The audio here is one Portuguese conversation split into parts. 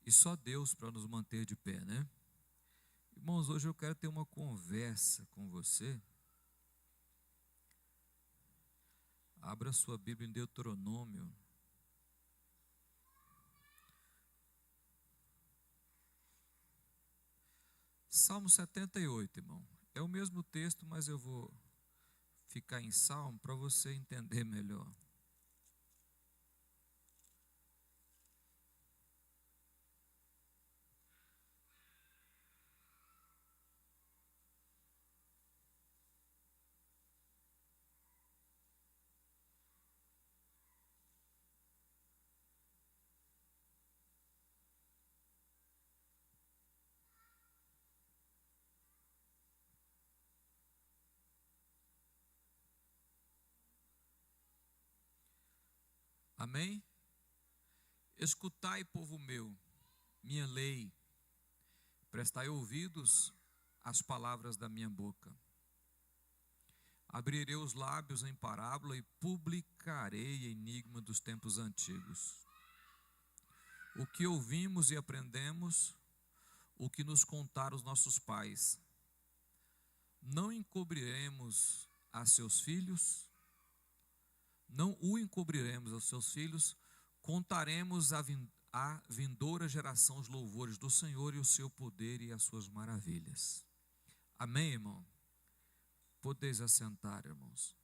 E só Deus para nos manter de pé, né? Irmãos, hoje eu quero ter uma conversa com você. Abra sua Bíblia em Deuteronômio. Salmo 78, irmão. É o mesmo texto, mas eu vou ficar em Salmo para você entender melhor. Amém? Escutai, povo meu, minha lei, prestai ouvidos às palavras da minha boca. Abrirei os lábios em parábola e publicarei enigma dos tempos antigos. O que ouvimos e aprendemos, o que nos contaram os nossos pais. Não encobriremos a seus filhos, não o encobriremos aos seus filhos, contaremos à vindoura geração os louvores do Senhor e o seu poder e as suas maravilhas. Amém, irmão? Podeis assentar, irmãos.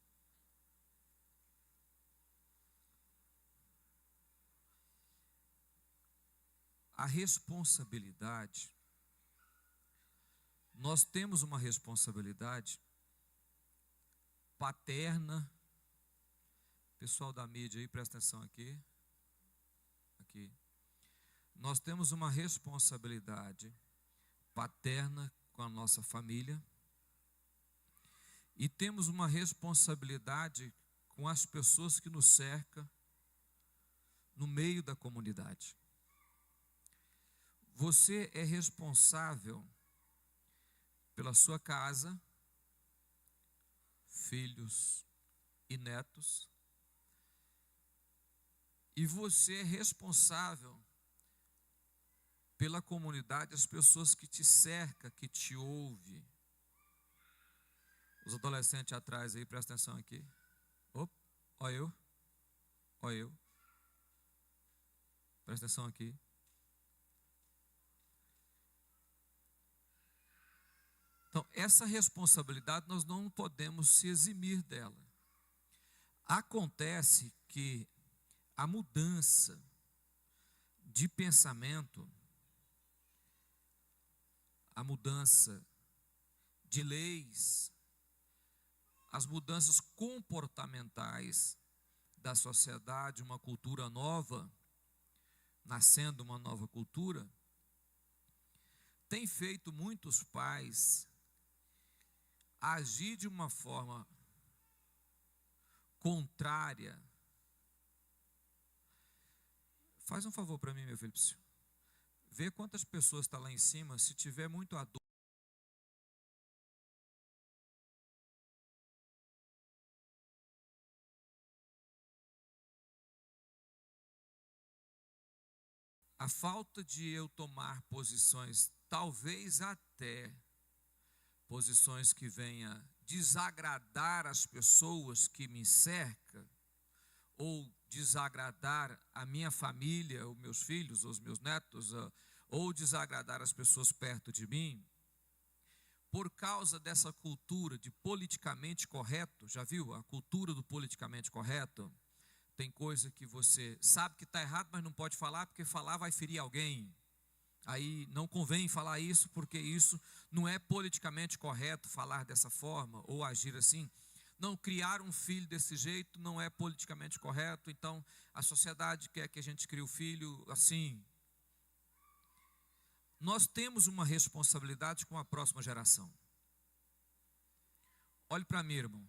A responsabilidade, nós temos uma responsabilidade paterna. Pessoal da mídia aí, presta atenção aqui. Nós temos uma responsabilidade paterna com a nossa família e temos uma responsabilidade com as pessoas que nos cercam no meio da comunidade. Você é responsável pela sua casa, filhos e netos, e você é responsável pela comunidade, as pessoas que te cercam, que te ouvem. Os adolescentes atrás aí, presta atenção aqui. Opa, olha eu. Presta atenção aqui. Então, essa responsabilidade nós não podemos se eximir dela. Acontece que a mudança de pensamento, a mudança de leis, as mudanças comportamentais da sociedade, uma cultura nova, nascendo uma nova cultura, tem feito muitos pais agir de uma forma contrária. Faz um favor para mim, meu filho. Vê quantas pessoas estão lá em cima. Se tiver muito adulto, a falta de eu tomar posições, talvez até posições que venha desagradar as pessoas que me cercam, ou desagradar a minha família, os meus filhos, os meus netos, ou desagradar as pessoas perto de mim, por causa dessa cultura de politicamente correto. Já viu a cultura do politicamente correto? Tem coisa que você sabe que está errado, mas não pode falar, porque falar vai ferir alguém. Aí não convém falar isso, porque isso não é politicamente correto, falar dessa forma ou agir assim. Não, criar um filho desse jeito não é politicamente correto, então a sociedade quer que a gente crie o filho assim. Nós temos uma responsabilidade com a próxima geração. Olhe para mim, irmão.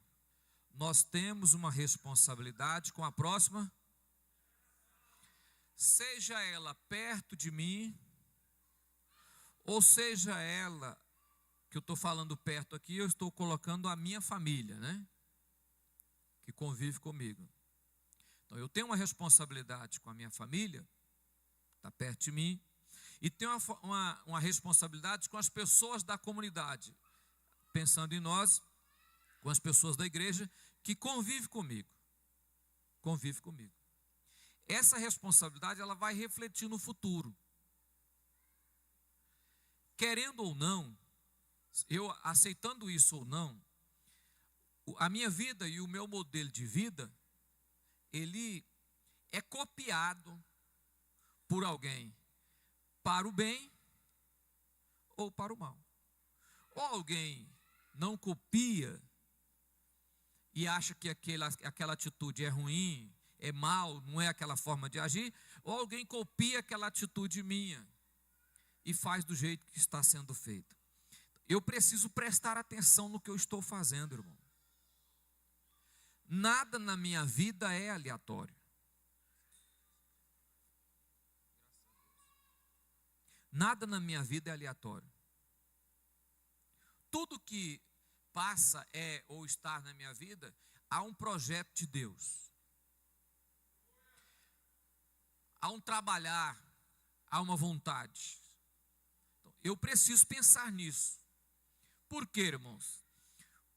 Nós temos uma responsabilidade com a próxima, seja ela perto de mim, ou seja ela, que eu estou falando perto aqui, eu estou colocando a minha família, né? Que convive comigo. Então eu tenho uma responsabilidade com a minha família, está perto de mim, E tenho uma responsabilidade com as pessoas da comunidade, pensando em nós, com as pessoas da igreja, que convive comigo. Convive comigo. Essa responsabilidade, ela vai refletir no futuro. Querendo ou não, eu aceitando isso ou não, a minha vida e o meu modelo de vida, ele é copiado por alguém para o bem ou para o mal. Ou alguém não copia e acha que aquela atitude é ruim, é mal, não é aquela forma de agir, ou alguém copia aquela atitude minha e faz do jeito que está sendo feito. Eu preciso prestar atenção no que eu estou fazendo, irmão. Nada na minha vida é aleatório. Nada na minha vida é aleatório. Tudo que passa ou está na minha vida, há um projeto de Deus. Há um trabalhar, há uma vontade. Então, eu preciso pensar nisso. Por quê, irmãos?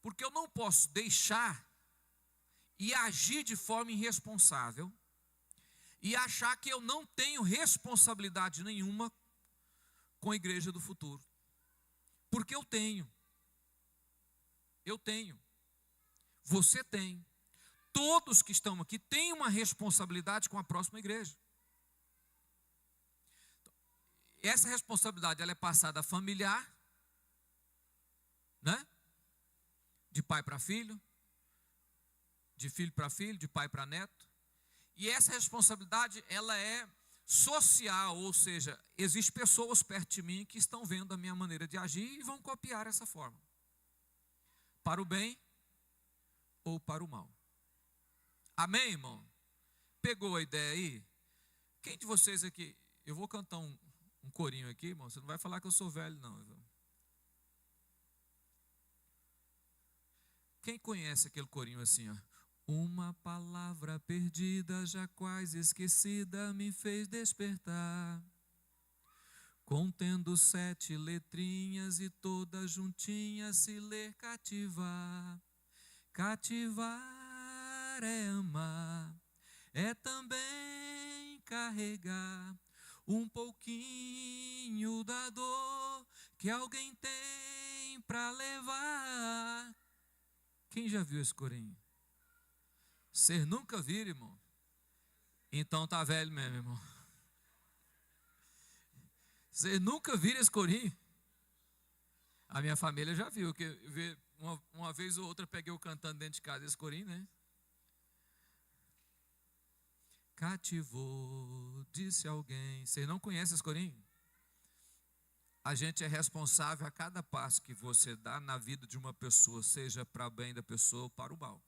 Porque eu não posso deixar e agir de forma irresponsável e achar que eu não tenho responsabilidade nenhuma com a igreja do futuro. Porque eu tenho. Eu tenho. Você tem. Todos que estão aqui têm uma responsabilidade com a próxima igreja. Essa responsabilidade, ela é passada familiar, né? De pai para filho, de filho para filho, de pai para neto. E essa responsabilidade, ela é social, ou seja, existem pessoas perto de mim que estão vendo a minha maneira de agir e vão copiar essa forma. Para o bem ou para o mal. Amém, irmão? Pegou a ideia aí? Quem de vocês aqui, eu vou cantar um corinho aqui, irmão, você não vai falar que eu sou velho, não. Quem conhece aquele corinho assim, ó? Uma palavra perdida, já quase esquecida, me fez despertar. Contendo 7 letrinhas e todas juntinhas se ler cativar. Cativar é amar, é também carregar um pouquinho da dor que alguém tem para levar. Quem já viu esse corinho? Vocês nunca viram, irmão? Então tá velho mesmo, irmão. Vocês nunca viram esse corinho? A minha família já viu, que uma vez ou outra peguei eu cantando dentro de casa esse corinho, né? Cativou, disse alguém. Vocês não conhecem esse corinho? A gente é responsável a cada passo que você dá na vida de uma pessoa, seja para o bem da pessoa ou para o mal.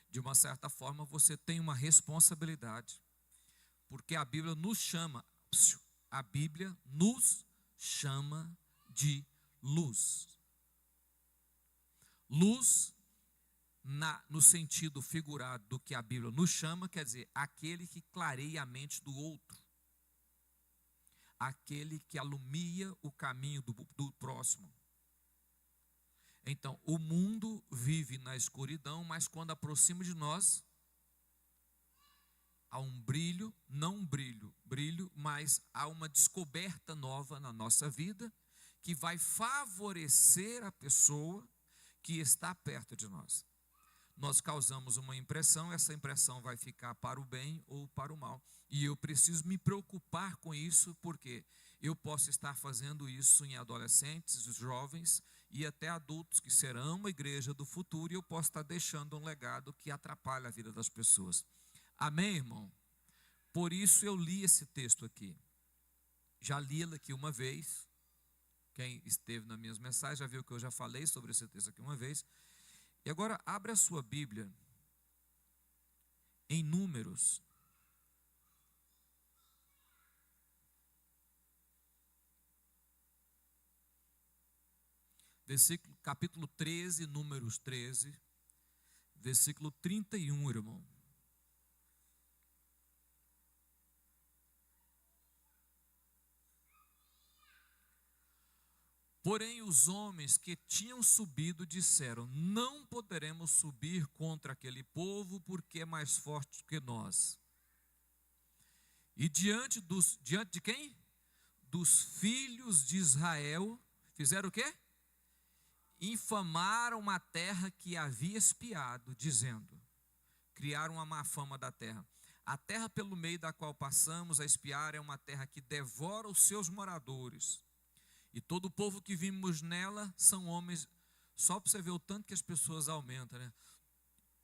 De uma certa forma, você tem uma responsabilidade. Porque a Bíblia nos chama de luz. Luz, no sentido figurado do que a Bíblia nos chama, quer dizer, aquele que clareia a mente do outro. Aquele que alumia o caminho do próximo. Então, o mundo vive na escuridão, mas quando aproxima de nós, há um brilho, não um brilho, mas há uma descoberta nova na nossa vida, que vai favorecer a pessoa que está perto de nós. Nós causamos uma impressão, essa impressão vai ficar para o bem ou para o mal. E eu preciso me preocupar com isso, porque eu posso estar fazendo isso em adolescentes, jovens e até adultos que serão uma igreja do futuro, e eu posso estar deixando um legado que atrapalha a vida das pessoas. Amém, irmão? Por isso eu li esse texto aqui. Já li ele aqui uma vez. Quem esteve nas minhas mensagens já viu que eu já falei sobre esse texto aqui uma vez. E agora abre a sua Bíblia em Números. Capítulo 13, Números 13, versículo 31, irmão. Porém, os homens que tinham subido disseram: não poderemos subir contra aquele povo, porque é mais forte que nós. E diante de quem? Dos filhos de Israel, fizeram o quê? Infamaram a terra que havia espiado, dizendo, criaram uma má fama da terra. A terra pelo meio da qual passamos a espiar é uma terra que devora os seus moradores. E todo o povo que vimos nela são homens. Só para você ver o tanto que as pessoas aumentam, né?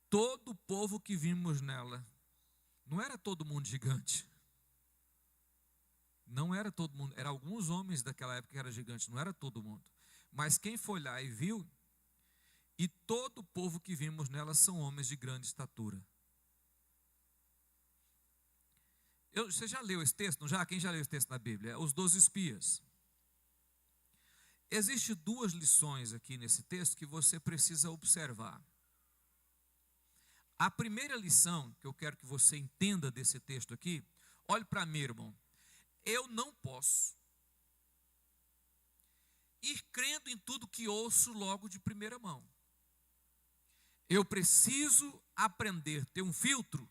Todo o povo que vimos nela. Não era todo mundo gigante. Não era todo mundo. Eram alguns homens daquela época que eram gigantes. Não era todo mundo. Mas quem foi lá e viu, e todo o povo que vimos nela são homens de grande estatura. Você já leu esse texto? Não já? Quem já leu esse texto na Bíblia? Os 12 espias. Existem duas lições aqui nesse texto que você precisa observar. A primeira lição que eu quero que você entenda desse texto aqui, olhe para mim, irmão. Eu não posso ir crendo em tudo que ouço logo de primeira mão. Eu preciso aprender, ter um filtro,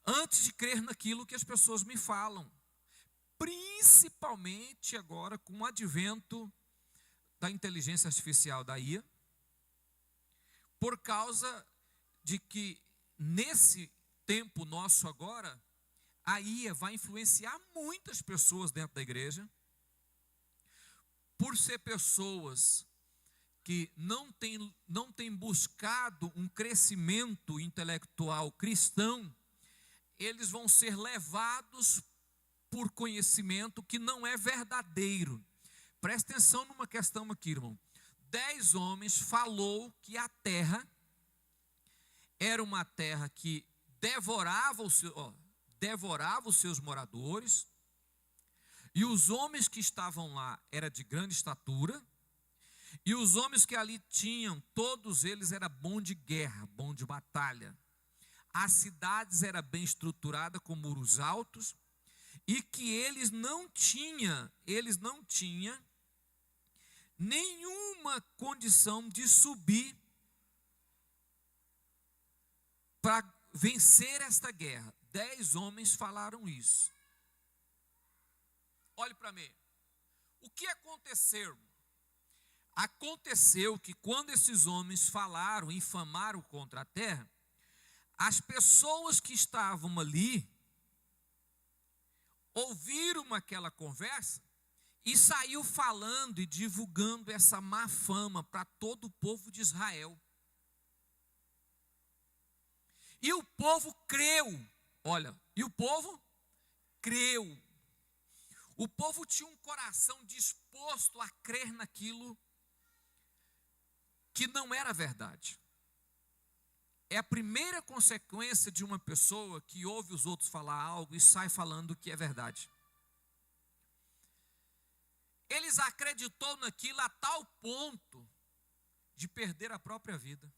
antes de crer naquilo que as pessoas me falam. Principalmente agora com o advento da inteligência artificial da IA, por causa de que nesse tempo nosso agora, a IA vai influenciar muitas pessoas dentro da igreja, por ser pessoas que não têm buscado um crescimento intelectual cristão, eles vão ser levados por conhecimento que não é verdadeiro. Presta atenção numa questão aqui, irmão. 10 homens falou que a terra era uma terra que devorava os seus moradores, e os homens que estavam lá eram de grande estatura, e os homens que ali tinham, todos eles eram bom de guerra, bom de batalha. As cidades eram bem estruturadas, com muros altos, e que eles não tinham nenhuma condição de subir para vencer esta guerra. 10 homens falaram isso. Olhe para mim. O que aconteceu? Aconteceu que quando esses homens falaram, infamaram contra a terra, as pessoas que estavam ali ouviram aquela conversa e saiu falando e divulgando essa má fama para todo o povo de Israel. E o povo creu. Olha, e o povo creu. O povo tinha um coração disposto a crer naquilo que não era verdade. É a primeira consequência de uma pessoa que ouve os outros falar algo e sai falando que é verdade. Eles acreditou naquilo a tal ponto de perder a própria vida.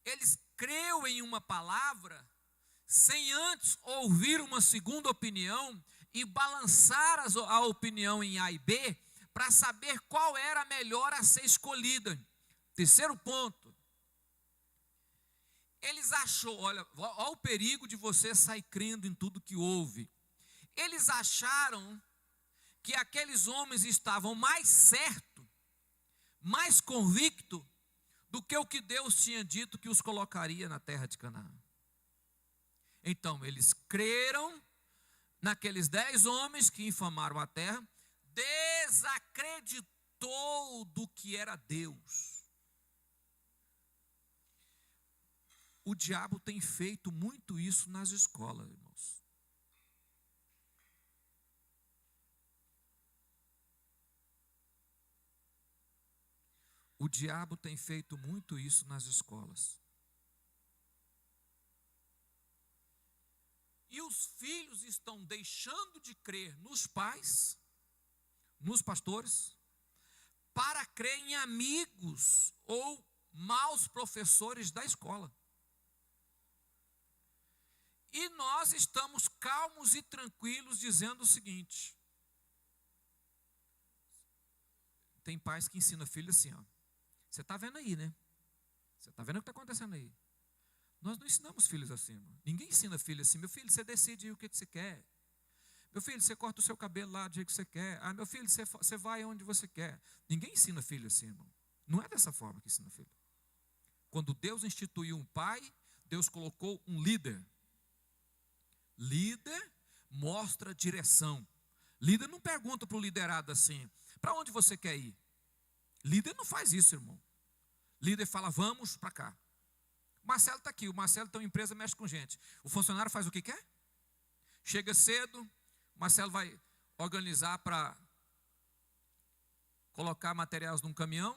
Eles creu em uma palavra sem antes ouvir uma segunda opinião e balançar a opinião em A e B para saber qual era a melhor a ser escolhida. Terceiro ponto. Eles achou, olha o perigo de você sair crendo em tudo que ouve. Eles acharam que aqueles homens estavam mais certos, mais convictos do que o que Deus tinha dito que os colocaria na terra de Canaã. Então, eles creram naqueles 10 homens que infamaram a terra, desacreditou do que era Deus. O diabo tem feito muito isso nas escolas, irmãos. O diabo tem feito muito isso nas escolas. E os filhos estão deixando de crer nos pais, nos pastores, para crer em amigos ou maus professores da escola. E nós estamos calmos e tranquilos dizendo o seguinte: tem pais que ensinam filho assim, ó. Você está vendo aí, né? Você está vendo o que está acontecendo aí? Nós não ensinamos filhos assim, irmão. Ninguém ensina filho assim. Meu filho, você decide o que você quer. Meu filho, você corta o seu cabelo lá do jeito que você quer. Ah, meu filho, você vai onde você quer. Ninguém ensina filho assim, irmão. Não é dessa forma que ensina filho. Quando Deus instituiu um pai, Deus colocou um líder. Líder mostra direção. Líder não pergunta para o liderado assim, para onde você quer ir? Líder não faz isso, irmão. Líder fala, vamos para cá. O Marcelo está aqui, o Marcelo tem uma empresa, mexe com gente. O funcionário faz o que quer? Chega cedo, o Marcelo vai organizar para colocar materiais num caminhão,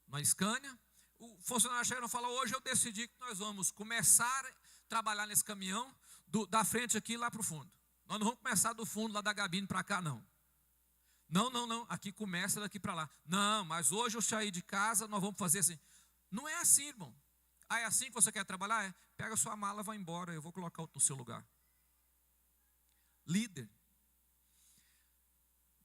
na Scania. O funcionário chega e fala, hoje eu decidi que nós vamos começar a trabalhar nesse caminhão, da frente aqui lá para o fundo. Nós não vamos começar do fundo lá da gabine para cá, não. Não, aqui começa daqui para lá. Não, mas hoje eu saí de casa, nós vamos fazer assim. Não é assim, irmão. Ah, é assim que você quer trabalhar? É. Pega a sua mala, vai embora, eu vou colocar outro no seu lugar. Líder.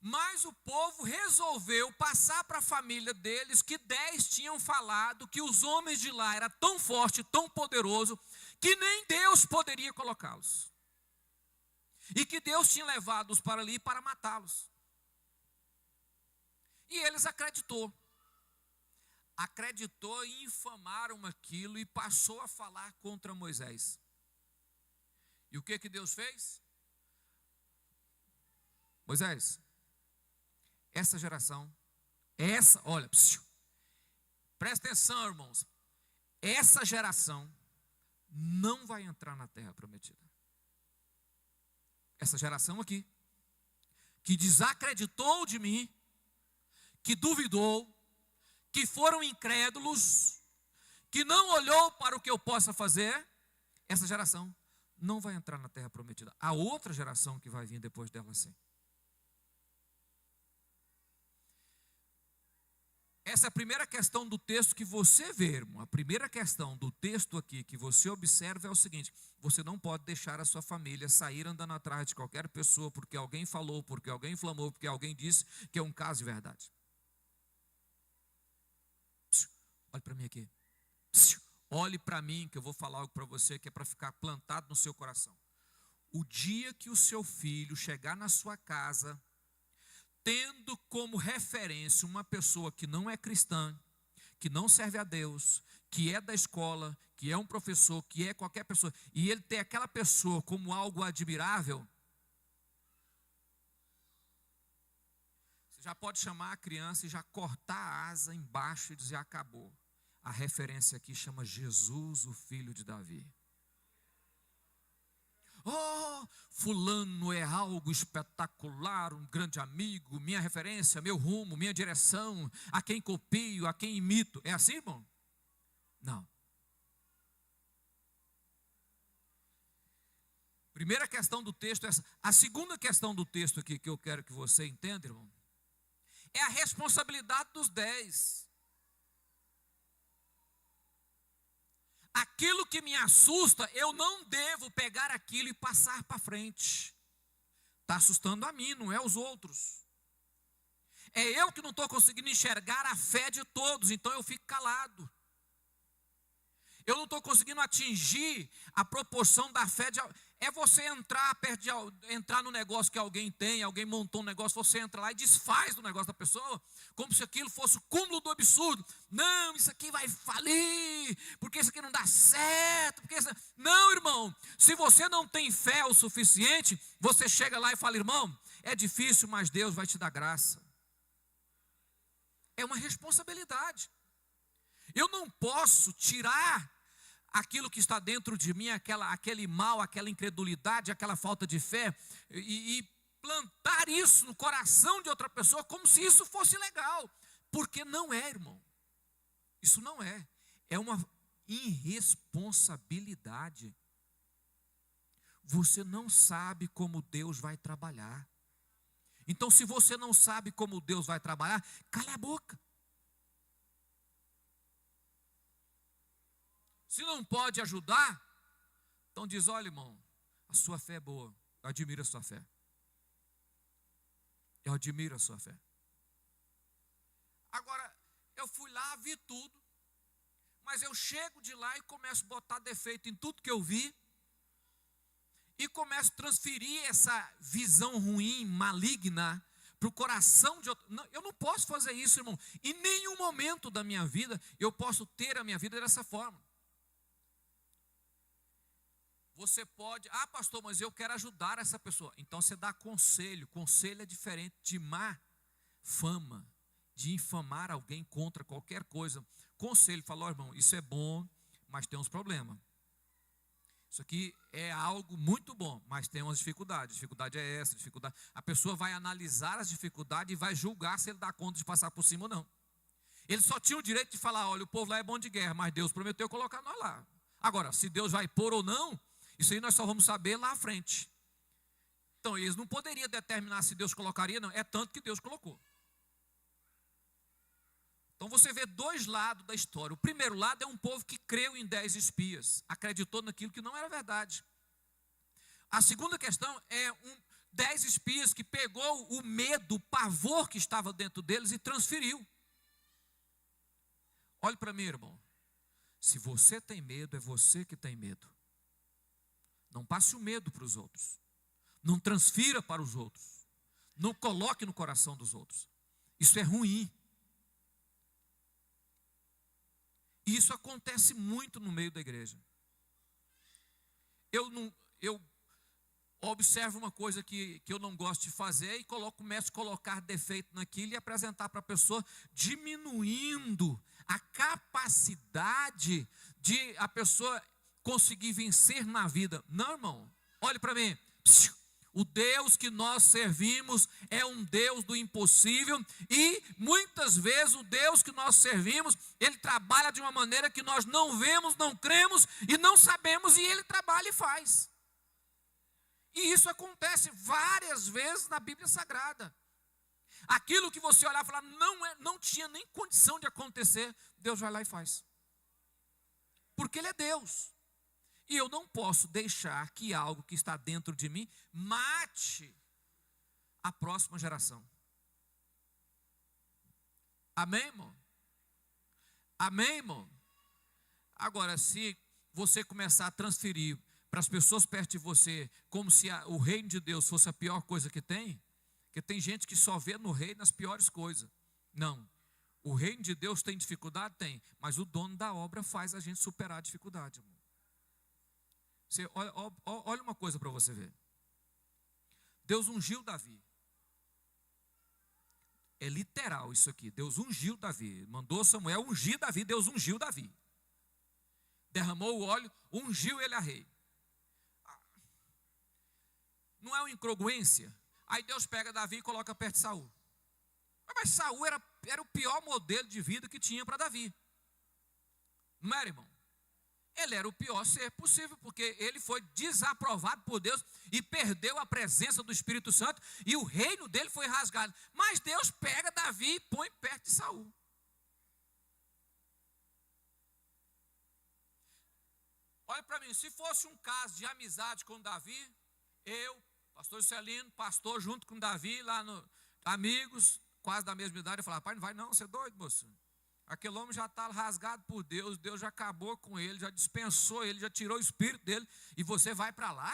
Mas o povo resolveu passar para a família deles que 10 tinham falado que os homens de lá eram tão fortes, tão poderosos, que nem Deus poderia colocá-los. E que Deus tinha levado-os para ali para matá-los. E eles acreditou e infamaram aquilo e passou a falar contra Moisés. E o que Deus fez? Moisés, essa geração, olha, presta atenção, irmãos, essa geração não vai entrar na terra prometida. Essa geração aqui, que desacreditou de mim, que duvidou, que foram incrédulos, que não olhou para o que eu possa fazer, essa geração não vai entrar na terra prometida. A outra geração que vai vir depois dela, sim. Essa é a primeira questão do texto que você vê, irmão. A primeira questão do texto aqui que você observa é o seguinte: você não pode deixar a sua família sair andando atrás de qualquer pessoa porque alguém falou, porque alguém inflamou, porque alguém disse que é um caso de verdade. Olhe para mim aqui. Olhe para mim que eu vou falar algo para você que é para ficar plantado no seu coração. O dia que o seu filho chegar na sua casa tendo como referência uma pessoa que não é cristã, que não serve a Deus, que é da escola, que é um professor, que é qualquer pessoa, e ele tem aquela pessoa como algo admirável, você já pode chamar a criança e já cortar a asa embaixo e dizer, acabou. A referência aqui chama Jesus, o filho de Davi. Oh, fulano é algo espetacular, um grande amigo, minha referência, meu rumo, minha direção, a quem copio, a quem imito. É assim, irmão? Não. Primeira questão do texto é essa. A segunda questão do texto aqui que eu quero que você entenda, irmão, é a responsabilidade dos 10. Aquilo que me assusta, eu não devo pegar aquilo e passar para frente. Está assustando a mim, não é os outros. É eu que não estou conseguindo enxergar a fé de todos, então eu fico calado. Eu não estou conseguindo atingir a proporção da fé de alguém. É você entrar no negócio que alguém tem, alguém montou um negócio, você entra lá e desfaz do negócio da pessoa, como se aquilo fosse o cúmulo do absurdo. Não, isso aqui vai falir, porque isso aqui não dá certo. Não, irmão, se você não tem fé o suficiente, você chega lá e fala, irmão, é difícil, mas Deus vai te dar graça. É uma responsabilidade. Eu não posso tirar aquilo que está dentro de mim, aquele mal, aquela incredulidade, aquela falta de fé, e plantar isso no coração de outra pessoa como se isso fosse legal, porque não é, irmão. Isso não é. É uma irresponsabilidade. Você não sabe como Deus vai trabalhar. Então, se você não sabe como Deus vai trabalhar, cala a boca. Se não pode ajudar, então diz, olha, irmão, a sua fé é boa, eu admiro a sua fé. Eu admiro a sua fé. Agora, eu fui lá, vi tudo, mas eu chego de lá e começo a botar defeito em tudo que eu vi, e começo a transferir essa visão ruim, maligna, para o coração de outro. Não, eu não posso fazer isso, irmão. Em nenhum momento da minha vida eu posso ter a minha vida dessa forma. Você pode, pastor, mas eu quero ajudar essa pessoa. Então você dá conselho. Conselho é diferente de má fama, de infamar alguém contra qualquer coisa. Conselho, fala, irmão, isso é bom, mas tem uns problemas. Isso aqui é algo muito bom, mas tem umas dificuldades. Dificuldade é essa, dificuldade. A pessoa vai analisar as dificuldades e vai julgar se ele dá conta de passar por cima ou não. Ele só tinha o direito de falar, olha, o povo lá é bom de guerra, mas Deus prometeu colocar nós lá. Agora, se Deus vai pôr ou não, isso aí nós só vamos saber lá à frente. Então, eles não poderiam determinar se Deus colocaria, não. É tanto que Deus colocou. Então você vê dois lados da história. O primeiro lado é um povo que creu em 10 espias, acreditou naquilo que não era verdade. A segunda questão é 10 espias que pegou o medo, o pavor que estava dentro deles e transferiu. Olhe para mim, irmão. Se você tem medo, é você que tem medo. Não passe o medo para os outros. Não transfira para os outros. Não coloque no coração dos outros. Isso é ruim. E isso acontece muito no meio da igreja. Eu observo uma coisa que eu não gosto de fazer e começo a colocar defeito naquilo e apresentar para a pessoa, diminuindo a capacidade de a pessoa conseguir vencer na vida. Não, irmão, olhe para mim. O Deus que nós servimos é um Deus do impossível e muitas vezes o Deus que nós servimos, Ele trabalha de uma maneira que nós não vemos, não cremos e não sabemos, e Ele trabalha e faz. E isso acontece várias vezes na Bíblia Sagrada. Aquilo que você olhar e falar, não tinha nem condição de acontecer, Deus vai lá e faz. Porque Ele é Deus. E eu não posso deixar que algo que está dentro de mim mate a próxima geração. Amém, irmão? Amém, irmão? Agora, se você começar a transferir para as pessoas perto de você, como se o reino de Deus fosse a pior coisa que tem, porque tem gente que só vê no reino as piores coisas. Não. O reino de Deus tem dificuldade? Tem. Mas o dono da obra faz a gente superar a dificuldade, irmão. Olha uma coisa para você ver. Deus ungiu Davi. É literal isso aqui. Deus ungiu Davi. Mandou Samuel ungir Davi. Deus ungiu Davi. Derramou o óleo, ungiu ele a rei. Não é uma incongruência? Aí Deus pega Davi e coloca perto de Saul. Mas Saul era o pior modelo de vida que tinha para Davi. Não era, irmão? Ele era o pior ser possível, porque ele foi desaprovado por Deus e perdeu a presença do Espírito Santo e o reino dele foi rasgado. Mas Deus pega Davi e põe perto de Saul. Olha para mim, se fosse um caso de amizade com Davi, eu, pastor Celino, pastor junto com Davi, lá no amigos, quase da mesma idade, eu falava, pai, não vai não, você é doido, moço. Aquele homem já está rasgado por Deus, Deus já acabou com ele, já dispensou ele, já tirou o espírito dele, e você vai para lá?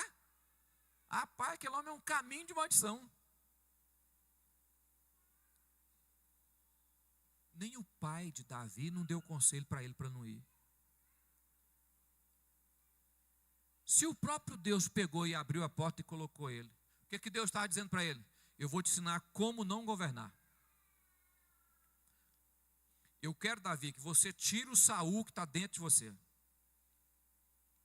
Pai, aquele homem é um caminho de maldição. Nem o pai de Davi não deu conselho para ele para não ir. Se o próprio Deus pegou e abriu a porta e colocou ele, o que Deus estava dizendo para ele? Eu vou te ensinar como não governar. Eu quero, Davi, que você tire o Saul que está dentro de você.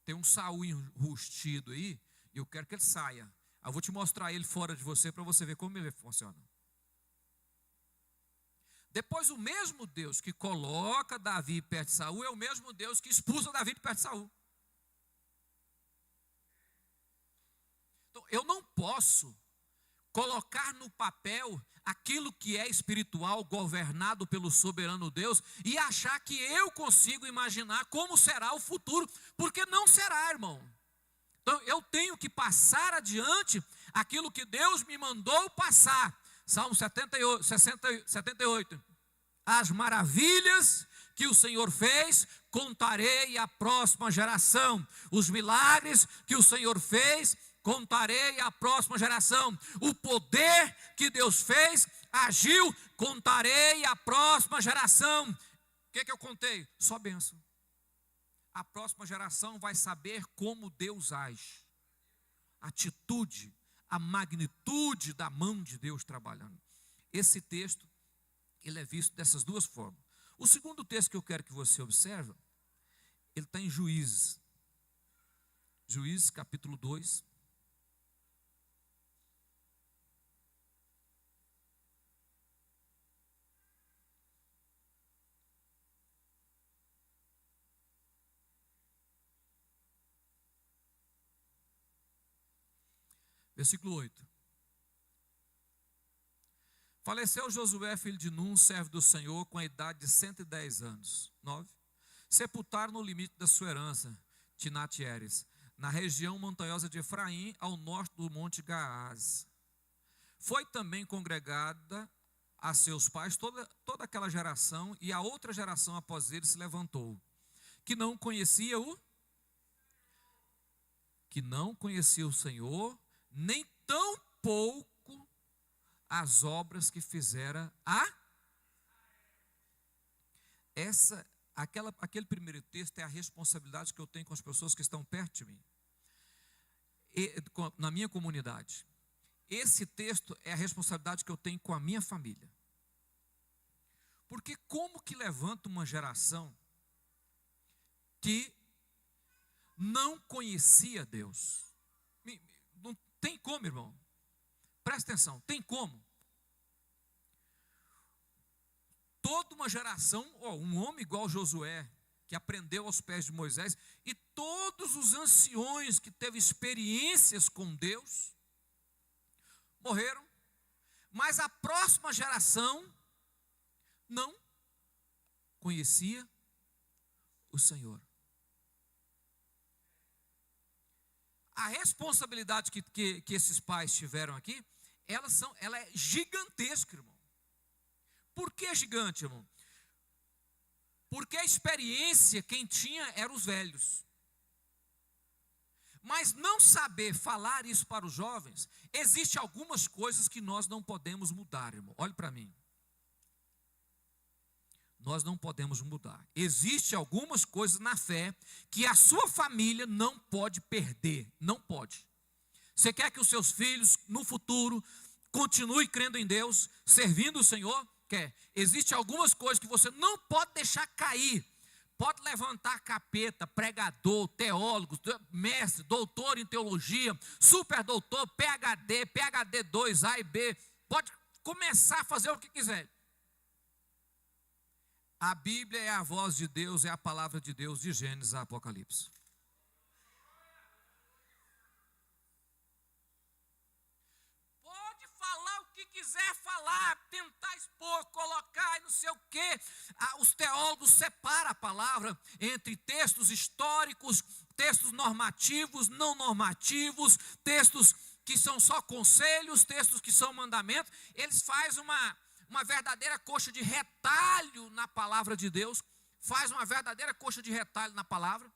Tem um Saul enrustido aí, e eu quero que ele saia. Eu vou te mostrar ele fora de você, para você ver como ele funciona. Depois, o mesmo Deus que coloca Davi perto de Saul, é o mesmo Deus que expulsa Davi de perto de Saul. Então, eu não posso colocar no papel aquilo que é espiritual, governado pelo soberano Deus, e achar que eu consigo imaginar como será o futuro, porque não será, irmão. Então eu tenho que passar adiante aquilo que Deus me mandou passar. Salmo 78. as maravilhas que o Senhor fez, contarei à próxima geração. Os milagres que o Senhor fez, contarei à próxima geração. O poder que Deus fez, agiu, contarei à próxima geração. O que eu contei? Só bênção. A próxima geração vai saber como Deus age. A atitude, a magnitude da mão de Deus trabalhando. Esse texto, ele é visto dessas duas formas. O segundo texto que eu quero que você observe, ele está em Juízes. Juízes capítulo 2. Versículo 8. Faleceu Josué, filho de Num, servo do Senhor, com a idade de 110 anos. 9. Sepultaram no limite da sua herança, Tinat-Heres, na região montanhosa de Efraim, ao norte do monte Gaás. Foi também congregada a seus pais toda aquela geração, e a outra geração após ele se levantou, que não conhecia o Senhor, nem tão pouco as obras que fizera aquele primeiro texto é a responsabilidade que eu tenho com as pessoas que estão perto de mim, na minha comunidade. Esse texto é a responsabilidade que eu tenho com a minha família. Porque como que levanta uma geração que não conhecia Deus? Não tem como, irmão. Presta atenção, tem como? Toda uma geração, um homem igual Josué, que aprendeu aos pés de Moisés, e todos os anciões que teve experiências com Deus, morreram, mas a próxima geração não conhecia o Senhor. A responsabilidade que esses pais tiveram aqui, ela é gigantesca, irmão. Por que gigante, irmão? Porque a experiência, quem tinha eram os velhos. Mas não saber falar isso para os jovens, existe algumas coisas que nós não podemos mudar, irmão. Olhe para mim. Nós não podemos mudar. Existem algumas coisas na fé que a sua família não pode perder. Não pode. Você quer que os seus filhos, no futuro, continuem crendo em Deus, servindo o Senhor? Quer. Existem algumas coisas que você não pode deixar cair. Pode levantar capeta, pregador, teólogo, mestre, doutor em teologia, superdoutor, PhD, PhD 2, A e B. Pode começar a fazer o que quiser. A Bíblia é a voz de Deus, é a palavra de Deus, de Gênesis a Apocalipse. Pode falar o que quiser falar, tentar expor, colocar e não sei o quê. Os teólogos separam a palavra entre textos históricos, textos normativos, não normativos, textos que são só conselhos, textos que são mandamentos. Eles fazem uma verdadeira coxa de retalho na palavra de Deus, faz uma verdadeira coxa de retalho na palavra,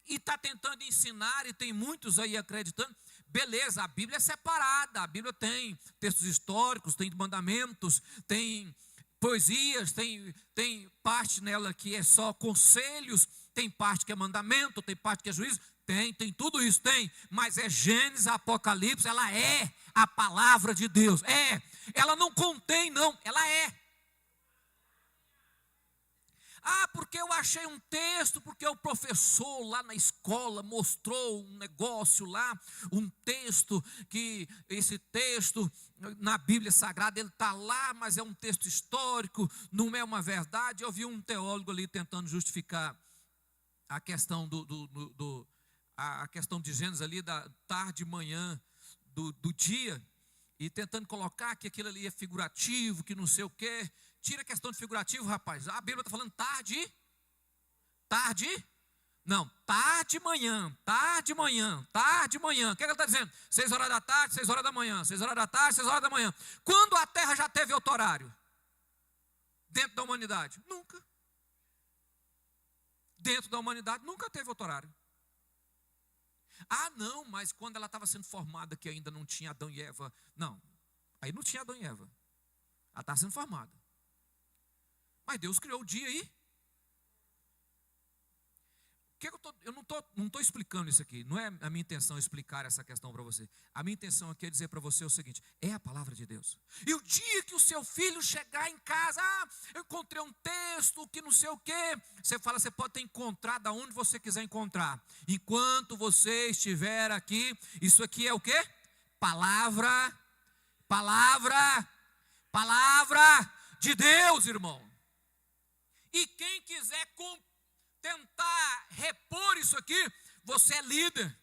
e está tentando ensinar, e tem muitos aí acreditando. Beleza, a Bíblia é separada, a Bíblia tem textos históricos, tem mandamentos, tem poesias, tem parte nela que é só conselhos, tem parte que é mandamento, tem parte que é juízo, tem tudo isso, tem, mas é Gênesis, Apocalipse, ela é a palavra de Deus, ela não contém não, ela é. Porque eu achei um texto, porque o professor lá na escola mostrou um negócio lá, um texto, que esse texto na Bíblia Sagrada, ele está lá, mas é um texto histórico, não é uma verdade. Eu vi um teólogo ali tentando justificar a questão a questão de Gênesis ali, da tarde e manhã do dia, e tentando colocar que aquilo ali é figurativo, que não sei o quê. Tira a questão de figurativo, rapaz. A Bíblia está falando tarde, não, tarde, manhã. O que ela está dizendo? 6 horas da tarde, 6 horas da manhã, 6 horas da tarde, 6 horas da manhã. Quando a terra já teve outro horário? Dentro da humanidade? Nunca. Dentro da humanidade nunca teve outro horário. Ah, não, mas quando ela estava sendo formada, que ainda não tinha Adão e Eva. Não, aí não tinha Adão e Eva. Ela estava sendo formada. Mas Deus criou o dia aí. Eu não estou explicando isso aqui. Não é a minha intenção explicar essa questão para você. A minha intenção aqui é dizer para você o seguinte: é a palavra de Deus. E o dia que o seu filho chegar em casa, eu encontrei um texto que não sei o quê. Você fala, você pode ter encontrado aonde você quiser encontrar. Enquanto você estiver aqui, isso aqui é o quê? Palavra de Deus, irmão. E quem quiser tentar repor isso aqui, você é líder.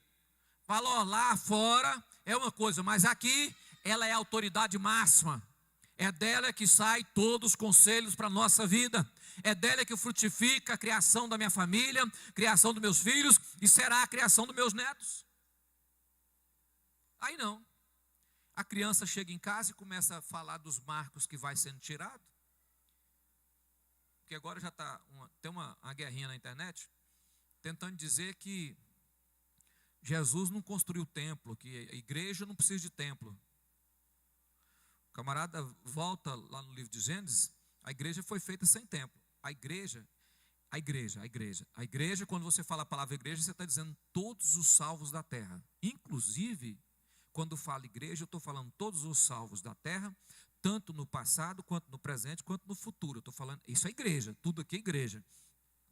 Falou, lá fora é uma coisa, mas aqui ela é a autoridade máxima. É dela que sai todos os conselhos para a nossa vida. É dela que frutifica a criação da minha família, criação dos meus filhos e será a criação dos meus netos. Aí não. A criança chega em casa e começa a falar dos marcos que vai sendo tirado. Porque agora já tem uma guerrinha na internet, tentando dizer que Jesus não construiu templo, que a igreja não precisa de templo. O camarada volta lá no livro de Gênesis, a igreja foi feita sem templo. A igreja, quando você fala a palavra igreja, você está dizendo todos os salvos da terra. Inclusive, quando falo igreja, eu estou falando todos os salvos da terra, tanto no passado, quanto no presente, quanto no futuro. Eu estou falando, isso é igreja, tudo aqui é igreja.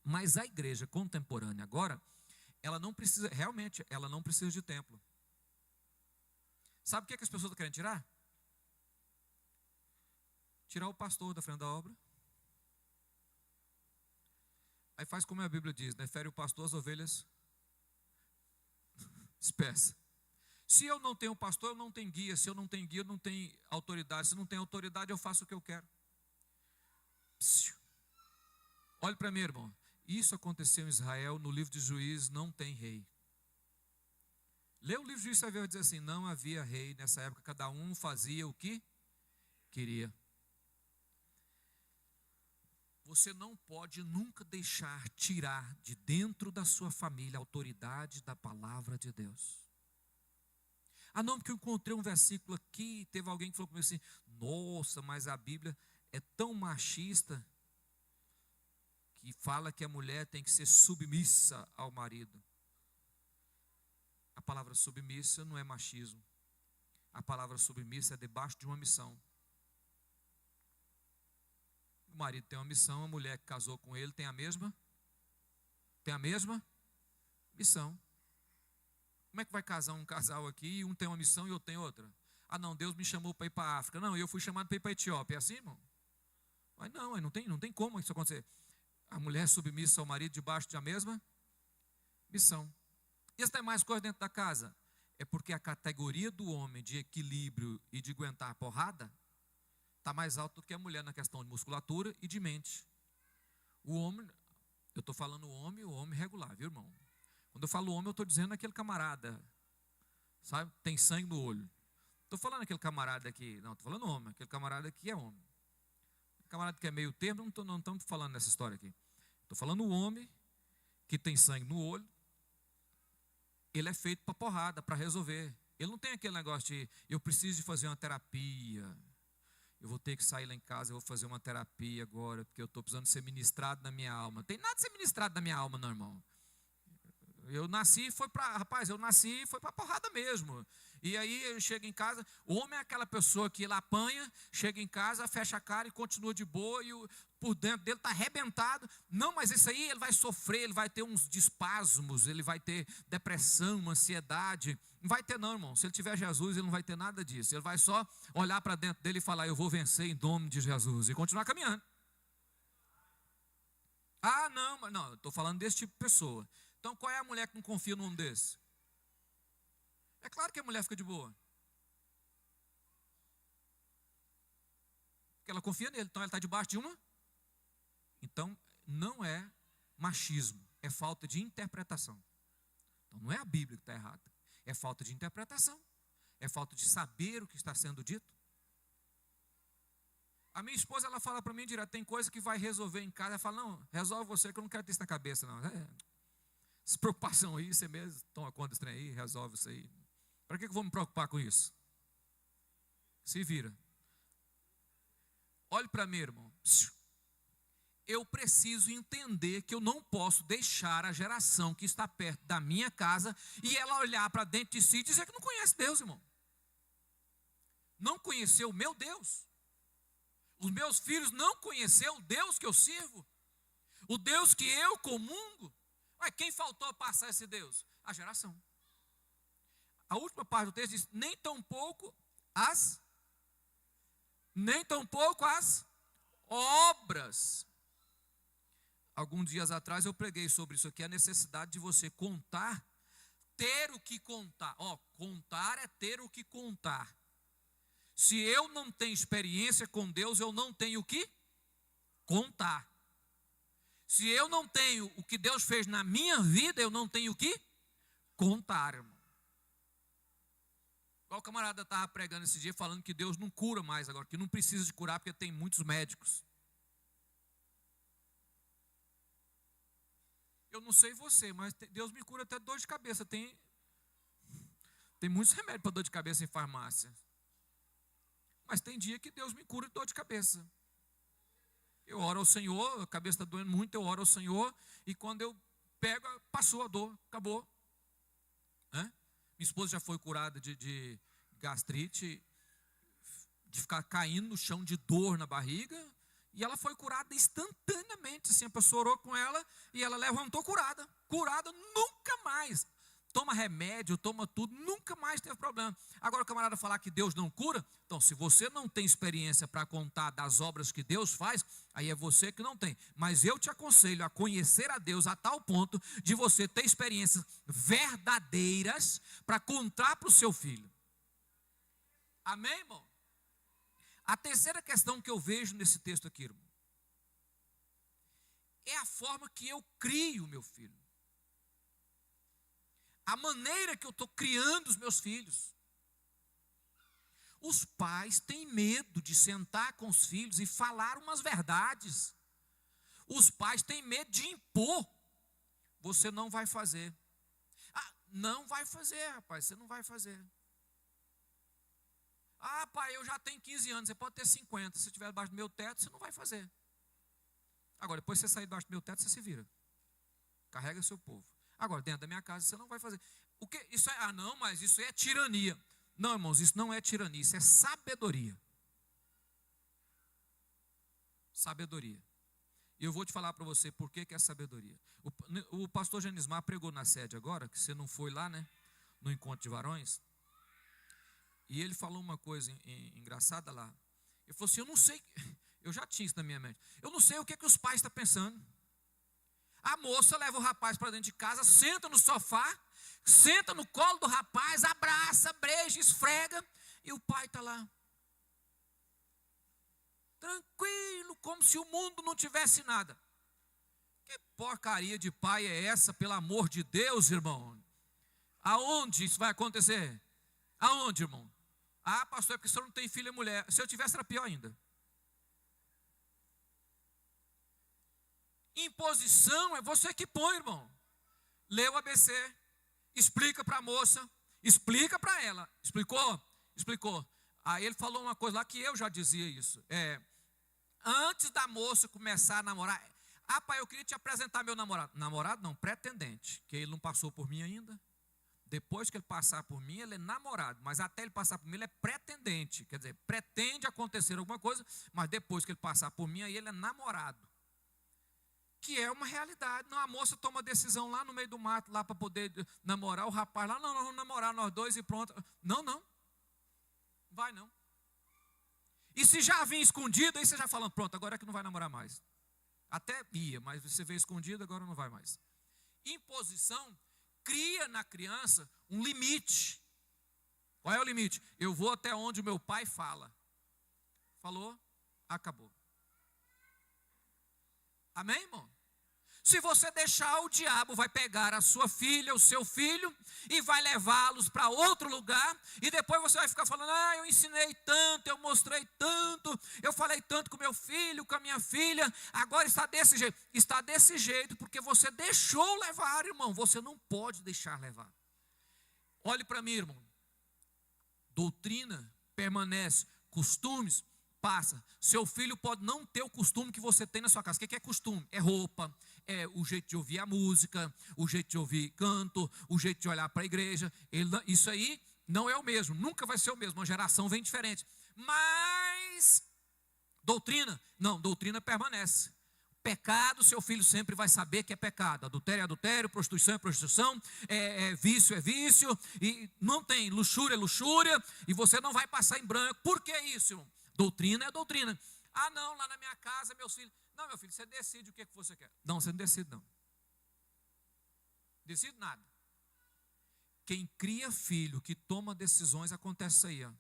Mas a igreja contemporânea agora, ela não precisa de templo. Sabe o que as pessoas estão querendo tirar? Tirar o pastor da frente da obra. Aí faz como a Bíblia diz, né? Fere o pastor, as ovelhas dispersa. Se eu não tenho pastor, eu não tenho guia. Se eu não tenho guia, eu não tenho autoridade. Se não tenho autoridade, eu faço o que eu quero. Olhe para mim, irmão. Isso aconteceu em Israel, no livro de Juízes, não tem rei. Lê o livro de Juízes, você vai dizer assim, não havia rei nessa época, cada um fazia o que queria. Você não pode nunca deixar tirar de dentro da sua família a autoridade da palavra de Deus. Ah não, porque eu encontrei um versículo aqui, teve alguém que falou comigo assim, nossa, mas a Bíblia é tão machista, que fala que a mulher tem que ser submissa ao marido. A palavra submissa não é machismo. A palavra submissa é debaixo de uma missão. O marido tem uma missão, a mulher que casou com ele tem a mesma missão. Como é que vai casar um casal aqui e um tem uma missão e outro tem outra? Ah não, Deus me chamou para ir para a África. Não, eu fui chamado para ir para a Etiópia. É assim, irmão? Mas não tem como isso acontecer. A mulher submissa ao marido debaixo da mesma missão. E se tem mais coisa dentro da casa? É porque a categoria do homem de equilíbrio e de aguentar a porrada está mais alta do que a mulher na questão de musculatura e de mente. O homem, eu estou falando o homem regular, viu, irmão? Quando eu falo homem, eu estou dizendo aquele camarada, sabe, tem sangue no olho. Estou falando aquele camarada aqui, não, estou falando homem, aquele camarada aqui é homem. O camarada que é meio termo, não estamos falando nessa história aqui. Estou falando o homem que tem sangue no olho, ele é feito para porrada, para resolver. Ele não tem aquele negócio de, eu preciso de fazer uma terapia, eu vou ter que sair lá em casa, eu vou fazer uma terapia agora, porque eu estou precisando ser ministrado na minha alma. Não tem nada de ser ministrado na minha alma, não, irmão. Eu nasci e foi para porrada mesmo. E aí eu chego em casa, o homem é aquela pessoa que ele apanha, chega em casa, fecha a cara e continua de boa, e por dentro dele está arrebentado. Não, mas isso aí ele vai sofrer, ele vai ter uns espasmos, ele vai ter depressão, ansiedade. Não vai ter não, irmão. Se ele tiver Jesus, ele não vai ter nada disso. Ele vai só olhar para dentro dele e falar, eu vou vencer em nome de Jesus, e continuar caminhando. Ah, não, mas não, eu estou falando desse tipo de pessoa. Então qual é a mulher que não confia num homem desse? É claro que a mulher fica de boa. Porque ela confia nele, então ela está debaixo de uma. Então não é machismo, é falta de interpretação. Então não é a Bíblia que está errada, é falta de interpretação, é falta de saber o que está sendo dito. A minha esposa, ela fala para mim direto, tem coisa que vai resolver em casa. Ela fala, não, resolve você que eu não quero ter isso na cabeça, não. Essa preocupação aí, você mesmo toma conta desse trem aí, resolve isso aí. Para que eu vou me preocupar com isso? Se vira. Olhe para mim, irmão. Eu preciso entender que eu não posso deixar a geração que está perto da minha casa e ela olhar para dentro de si e dizer que não conhece Deus, irmão. Não conheceu o meu Deus. Os meus filhos não conheceram o Deus que eu sirvo. O Deus que eu comungo. Mas quem faltou passar esse Deus? A geração. A última parte do texto diz, nem tampouco as obras. Alguns dias atrás eu preguei sobre isso aqui, a necessidade de você contar, ter o que contar. Contar é ter o que contar. Se eu não tenho experiência com Deus, eu não tenho o que contar. Se eu não tenho o que Deus fez na minha vida, eu não tenho o que contar, irmão. Igual o camarada estava pregando esse dia, falando que Deus não cura mais agora, que não precisa de curar porque tem muitos médicos. Eu não sei você, mas Deus me cura até dor de cabeça. Tem muitos remédios para dor de cabeça em farmácia. Mas tem dia que Deus me cura de dor de cabeça. Eu oro ao Senhor, a cabeça está doendo muito, eu oro ao Senhor, e quando eu pego, passou a dor, acabou. Minha esposa já foi curada de gastrite, de ficar caindo no chão de dor na barriga, e ela foi curada instantaneamente, assim, a pessoa orou com ela, e ela levantou curada, nunca mais. Toma remédio, toma tudo, nunca mais teve problema. Agora o camarada falar que Deus não cura, então se você não tem experiência para contar das obras que Deus faz, aí é você que não tem. Mas eu te aconselho a conhecer a Deus a tal ponto de você ter experiências verdadeiras para contar para o seu filho. Amém, irmão? A terceira questão que eu vejo nesse texto aqui, irmão, é a forma que eu crio o meu filho. A maneira que eu estou criando os meus filhos. Os pais têm medo de sentar com os filhos e falar umas verdades. Os pais têm medo de impor. Você não vai fazer. Não vai fazer, rapaz, você não vai fazer. Pai, eu já tenho 15 anos, você pode ter 50. Se estiver debaixo do meu teto, você não vai fazer. Agora, depois que você sair debaixo do meu teto, você se vira. Carrega seu povo. Agora, dentro da minha casa, você não vai fazer. O que? Isso é, não, mas isso é tirania. Não, irmãos, isso não é tirania, isso é sabedoria. Sabedoria. E eu vou te falar para você por que é sabedoria. O pastor Genismar pregou na sede agora, que você não foi lá, né? No encontro de varões. E ele falou uma coisa engraçada lá. Ele falou assim, eu não sei, eu já tinha isso na minha mente. Eu não sei o que os pais estão pensando. A moça leva o rapaz para dentro de casa, senta no sofá, senta no colo do rapaz, abraça, beija, esfrega, e o pai está lá. Tranquilo, como se o mundo não tivesse nada. Que porcaria de pai é essa, pelo amor de Deus, irmão? Aonde isso vai acontecer? Aonde, irmão? Pastor, é porque o senhor não tem filho e mulher. Se eu tivesse, era pior ainda. Imposição é você que põe, irmão. Lê o ABC, explica para a moça, explica para ela. Explicou? Explicou. Aí ele falou uma coisa lá que eu já dizia isso. Antes da moça começar a namorar, pai, eu queria te apresentar meu namorado. Namorado não, pretendente, que ele não passou por mim ainda. Depois que ele passar por mim, ele é namorado. Mas até ele passar por mim, ele é pretendente. Quer dizer, pretende acontecer alguma coisa, mas depois que ele passar por mim, aí ele é namorado. Que é uma realidade. Não, a moça toma decisão lá no meio do mato, lá para poder namorar, o rapaz lá, não, nós vamos namorar nós dois e pronto. Não. Vai não. E se já vinha escondido, aí você já falando, pronto, agora é que não vai namorar mais. Até ia, mas você veio escondido, agora não vai mais. Imposição cria na criança um limite. Qual é o limite? Eu vou até onde o meu pai fala. Falou, acabou. Amém, irmão? Se você deixar, o diabo vai pegar a sua filha, o seu filho, e vai levá-los para outro lugar, e depois você vai ficar falando, eu ensinei tanto, eu mostrei tanto, eu falei tanto com meu filho, com a minha filha, agora está desse jeito. Está desse jeito porque você deixou levar, irmão, você não pode deixar levar. Olhe para mim, irmão, doutrina permanece, costumes passa. Seu filho pode não ter o costume que você tem na sua casa. O que é costume? É roupa, é o jeito de ouvir a música, o jeito de ouvir canto, o jeito de olhar para a igreja. Isso aí não é o mesmo, nunca vai ser o mesmo. Uma geração vem diferente. Mas doutrina? Não, doutrina permanece. Pecado, seu filho sempre vai saber que é pecado. Adultério é adultério, prostituição é prostituição, vício é vício, e não tem, luxúria é luxúria, e você não vai passar em branco. Por que isso, irmão? Doutrina é doutrina. Não, lá na minha casa, meus filhos. Não, meu filho, você decide o que você quer. Não, você não decide, não. Decide nada. Quem cria filho, que toma decisões, acontece isso aí, ó.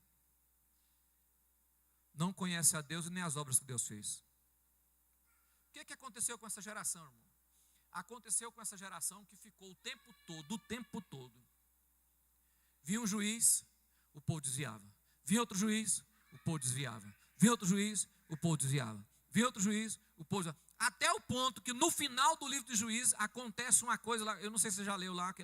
Não conhece a Deus e nem as obras que Deus fez. O que aconteceu com essa geração, irmão? Aconteceu com essa geração que ficou o tempo todo. Vinha um juiz, o povo desviava. Vinha outro juiz, o povo desviava. Vinha outro juiz, o povo desviava. Vinha outro juiz, o povo desviava. Até o ponto que no final do livro de Juízes acontece uma coisa lá, eu não sei se você já leu lá, que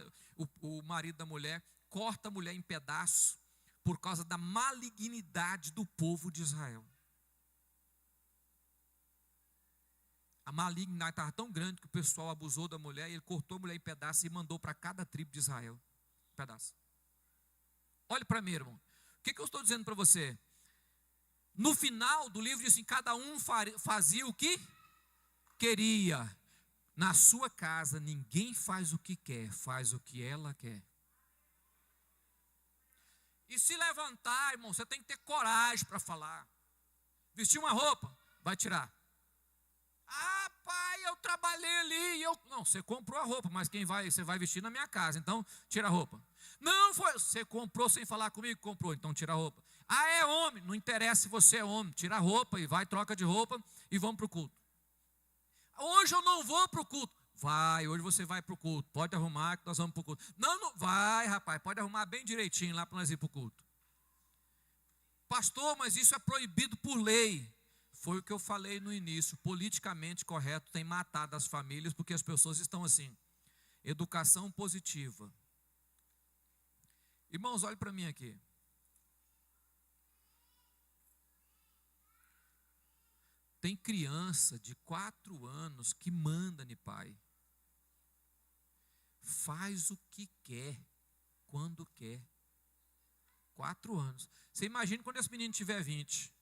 o marido da mulher corta a mulher em pedaços por causa da malignidade do povo de Israel. A malignidade estava tão grande que o pessoal abusou da mulher e ele cortou a mulher em pedaços e mandou para cada tribo de Israel um pedaço. Olhe para mim, irmão. O que eu estou dizendo para você? No final do livro diz assim, cada um fazia o que queria. Na sua casa ninguém faz o que quer, faz o que ela quer. E se levantar, irmão, você tem que ter coragem para falar. Vestir uma roupa, vai tirar. Pai, eu trabalhei ali, não, você comprou a roupa, mas você vai vestir na minha casa, então tira a roupa. Não, você comprou sem falar comigo, comprou, então tira a roupa. É homem, não interessa se você é homem, tira a roupa e vai, troca de roupa e vamos para o culto. Hoje eu não vou para o culto. Vai, hoje você vai para o culto, pode arrumar que nós vamos para o culto. Não, vai rapaz, pode arrumar bem direitinho lá para nós ir para o culto. Pastor, mas isso é proibido por lei. Foi o que eu falei no início, politicamente correto tem matado as famílias, porque as pessoas estão assim, educação positiva. Irmãos, olhe para mim aqui. Tem criança de 4 anos que manda no pai. Faz o que quer, quando quer. 4 anos. Você imagina quando esse menino tiver 20.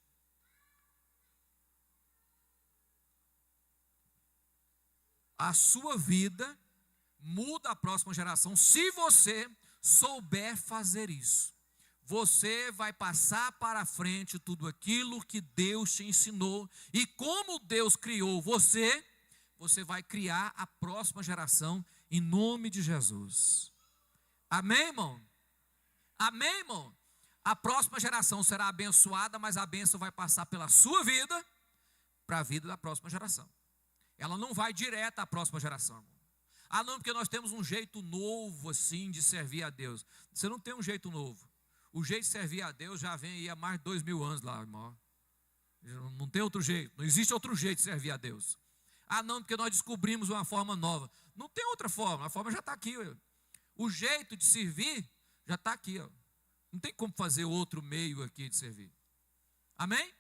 A sua vida muda a próxima geração se você souber fazer isso. Você vai passar para frente tudo aquilo que Deus te ensinou. E como Deus criou você, você vai criar a próxima geração em nome de Jesus. Amém, irmão? Amém, irmão? A próxima geração será abençoada, mas a bênção vai passar pela sua vida para a vida da próxima geração. Ela não vai direto à próxima geração. Não, porque nós temos um jeito novo assim de servir a Deus. Você não tem um jeito novo. O jeito de servir a Deus já vem aí há mais de 2000 anos lá, irmão. Não tem outro jeito, não existe outro jeito de servir a Deus. Não, porque nós descobrimos uma forma nova. Não tem outra forma, a forma já está aqui. O jeito de servir já está aqui. Não tem como fazer outro meio aqui de servir. Amém?